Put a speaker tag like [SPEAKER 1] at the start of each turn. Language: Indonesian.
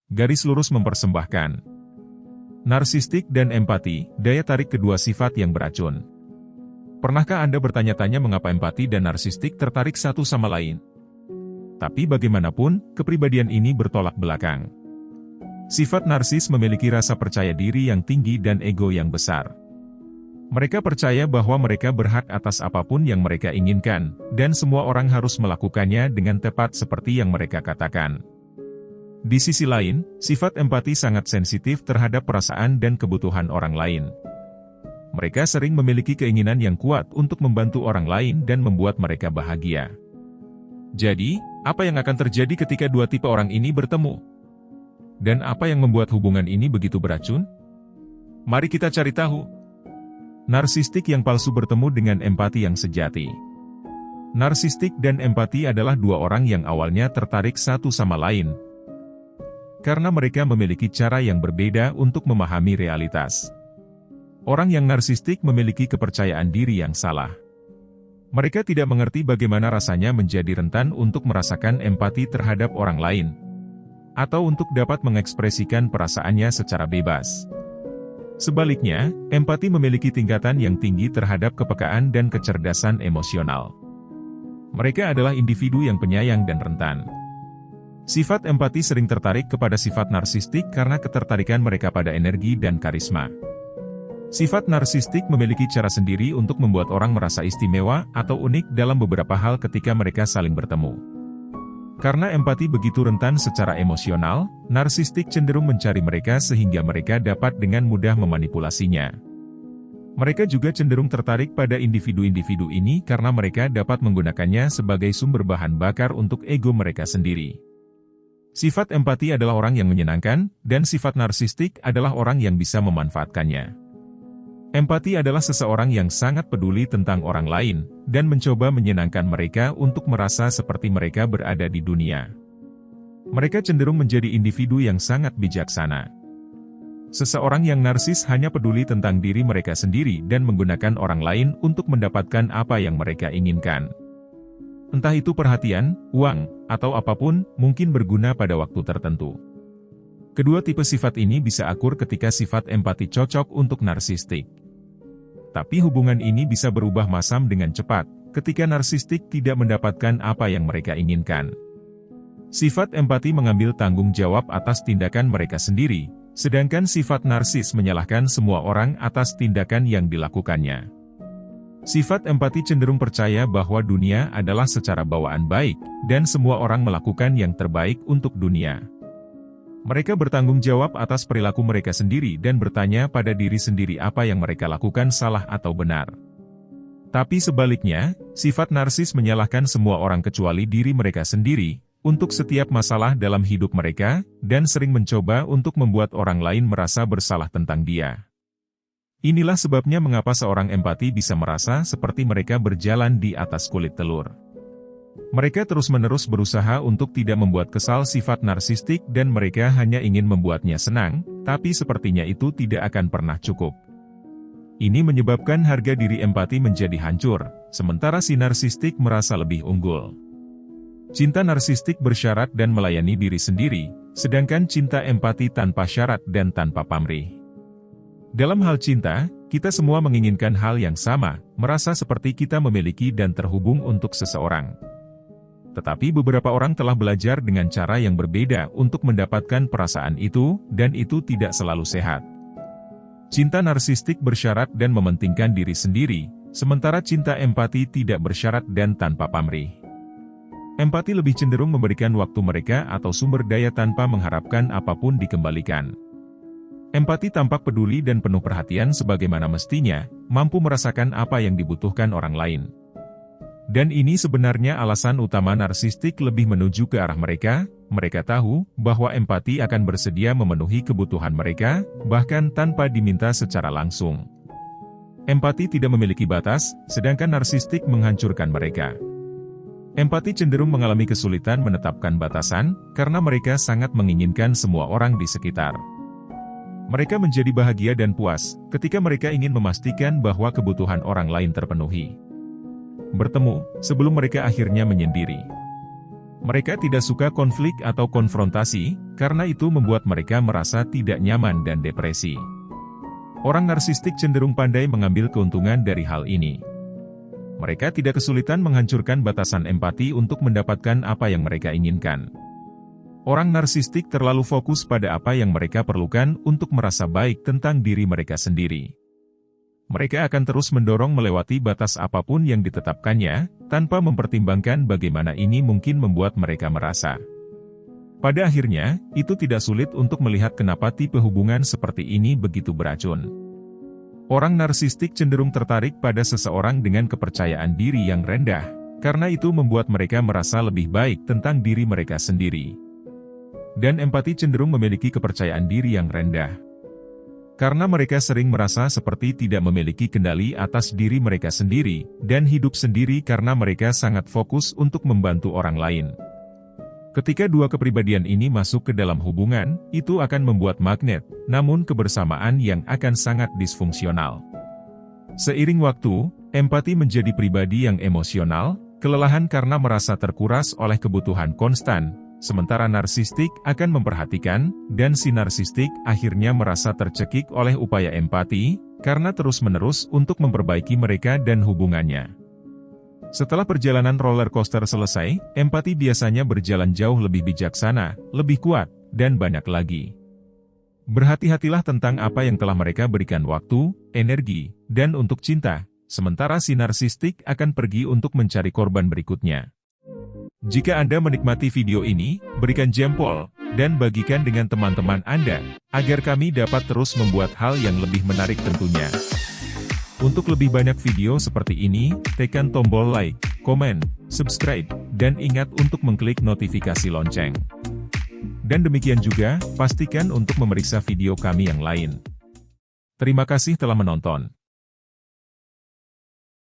[SPEAKER 1] garis lurus mempersembahkan. Narsistik dan empati, daya tarik kedua sifat yang beracun. Pernahkah Anda bertanya-tanya mengapa empati dan narsistik tertarik satu sama lain? Tapi bagaimanapun, kepribadian ini bertolak belakang. Sifat narsis memiliki rasa percaya diri yang tinggi dan ego yang besar. Mereka percaya bahwa mereka berhak atas apapun yang mereka inginkan, dan semua orang harus melakukannya dengan tepat seperti yang mereka katakan. Di sisi lain, sifat empati sangat sensitif terhadap perasaan dan kebutuhan orang lain. Mereka sering memiliki keinginan yang kuat untuk membantu orang lain dan membuat mereka bahagia. Jadi, apa yang akan terjadi ketika dua tipe orang ini bertemu? Dan apa yang membuat hubungan ini begitu beracun? Mari kita cari tahu. Narsistik yang palsu bertemu dengan empati yang sejati. Narsistik dan empati adalah dua orang yang awalnya tertarik satu sama lain, karena mereka memiliki cara yang berbeda untuk memahami realitas. Orang yang narsistik memiliki kepercayaan diri yang salah. Mereka tidak mengerti bagaimana rasanya menjadi rentan untuk merasakan empati terhadap orang lain, atau untuk dapat mengekspresikan perasaannya secara bebas. Sebaliknya, empati memiliki tingkatan yang tinggi terhadap kepekaan dan kecerdasan emosional. Mereka adalah individu yang penyayang dan rentan. Sifat empati sering tertarik kepada sifat narsistik karena ketertarikan mereka pada energi dan karisma. Sifat narsistik memiliki cara sendiri untuk membuat orang merasa istimewa atau unik dalam beberapa hal ketika mereka saling bertemu. Karena empati begitu rentan secara emosional, narsistik cenderung mencari mereka sehingga mereka dapat dengan mudah memanipulasinya. Mereka juga cenderung tertarik pada individu-individu ini karena mereka dapat menggunakannya sebagai sumber bahan bakar untuk ego mereka sendiri. Sifat empati adalah orang yang menyenangkan, dan sifat narsistik adalah orang yang bisa memanfaatkannya. Empati adalah seseorang yang sangat peduli tentang orang lain, dan mencoba menyenangkan mereka untuk merasa seperti mereka berada di dunia. Mereka cenderung menjadi individu yang sangat bijaksana. Seseorang yang narsis hanya peduli tentang diri mereka sendiri dan menggunakan orang lain untuk mendapatkan apa yang mereka inginkan. Entah itu perhatian, uang, atau apapun, mungkin berguna pada waktu tertentu. Kedua tipe sifat ini bisa akur ketika sifat empati cocok untuk narsistik. Tapi hubungan ini bisa berubah masam dengan cepat, ketika narsistik tidak mendapatkan apa yang mereka inginkan. Sifat empati mengambil tanggung jawab atas tindakan mereka sendiri, sedangkan sifat narsis menyalahkan semua orang atas tindakan yang dilakukannya. Sifat empati cenderung percaya bahwa dunia adalah secara bawaan baik, dan semua orang melakukan yang terbaik untuk dunia. Mereka bertanggung jawab atas perilaku mereka sendiri dan bertanya pada diri sendiri apa yang mereka lakukan salah atau benar. Tapi sebaliknya, sifat narsis menyalahkan semua orang kecuali diri mereka sendiri, untuk setiap masalah dalam hidup mereka, dan sering mencoba untuk membuat orang lain merasa bersalah tentang dia. Inilah sebabnya mengapa seorang empati bisa merasa seperti mereka berjalan di atas kulit telur. Mereka terus-menerus berusaha untuk tidak membuat kesal sifat narsistik dan mereka hanya ingin membuatnya senang, tapi sepertinya itu tidak akan pernah cukup. Ini menyebabkan harga diri empati menjadi hancur, sementara si narsistik merasa lebih unggul. Cinta narsistik bersyarat dan melayani diri sendiri, sedangkan cinta empati tanpa syarat dan tanpa pamrih. Dalam hal cinta, kita semua menginginkan hal yang sama, merasa seperti kita memiliki dan terhubung untuk seseorang. Tetapi beberapa orang telah belajar dengan cara yang berbeda untuk mendapatkan perasaan itu, dan itu tidak selalu sehat. Cinta narsistik bersyarat dan mementingkan diri sendiri, sementara cinta empati tidak bersyarat dan tanpa pamrih. Empati lebih cenderung memberikan waktu mereka atau sumber daya tanpa mengharapkan apapun dikembalikan. Empati tampak peduli dan penuh perhatian sebagaimana mestinya, mampu merasakan apa yang dibutuhkan orang lain. Dan ini sebenarnya alasan utama narsistik lebih menuju ke arah mereka. Mereka tahu bahwa empati akan bersedia memenuhi kebutuhan mereka, bahkan tanpa diminta secara langsung. Empati tidak memiliki batas, sedangkan narsistik menghancurkan mereka. Empati cenderung mengalami kesulitan menetapkan batasan, karena mereka sangat menginginkan semua orang di sekitar. Mereka menjadi bahagia dan puas, ketika mereka ingin memastikan bahwa kebutuhan orang lain terpenuhi. Bertemu, sebelum mereka akhirnya menyendiri. Mereka tidak suka konflik atau konfrontasi, karena itu membuat mereka merasa tidak nyaman dan depresi. Orang narsistik cenderung pandai mengambil keuntungan dari hal ini. Mereka tidak kesulitan menghancurkan batasan empati untuk mendapatkan apa yang mereka inginkan. Orang narsistik terlalu fokus pada apa yang mereka perlukan untuk merasa baik tentang diri mereka sendiri. Mereka akan terus mendorong melewati batas apapun yang ditetapkannya, tanpa mempertimbangkan bagaimana ini mungkin membuat mereka merasa. Pada akhirnya, itu tidak sulit untuk melihat kenapa tipe hubungan seperti ini begitu beracun. Orang narsistik cenderung tertarik pada seseorang dengan kepercayaan diri yang rendah, karena itu membuat mereka merasa lebih baik tentang diri mereka sendiri. Dan empati cenderung memiliki kepercayaan diri yang rendah. Karena mereka sering merasa seperti tidak memiliki kendali atas diri mereka sendiri, dan hidup sendiri karena mereka sangat fokus untuk membantu orang lain. Ketika dua kepribadian ini masuk ke dalam hubungan, itu akan membuat magnet, namun kebersamaan yang akan sangat disfungsional. Seiring waktu, empati menjadi pribadi yang emosional, kelelahan karena merasa terkuras oleh kebutuhan konstan, sementara narsistik akan memperhatikan, dan si narsistik akhirnya merasa tercekik oleh upaya empati, karena terus-menerus untuk memperbaiki mereka dan hubungannya. Setelah perjalanan roller coaster selesai, empati biasanya berjalan jauh lebih bijaksana, lebih kuat, dan banyak lagi. Berhati-hatilah tentang apa yang telah mereka berikan waktu, energi, dan untuk cinta, sementara si narsistik akan pergi untuk mencari korban berikutnya. Jika Anda menikmati video ini, berikan jempol, dan bagikan dengan teman-teman Anda, agar kami dapat terus membuat hal yang lebih menarik tentunya. Untuk lebih banyak video seperti ini, tekan tombol like, komen, subscribe, dan ingat untuk mengklik notifikasi lonceng. Dan demikian juga, pastikan untuk memeriksa video kami yang lain. Terima kasih telah menonton.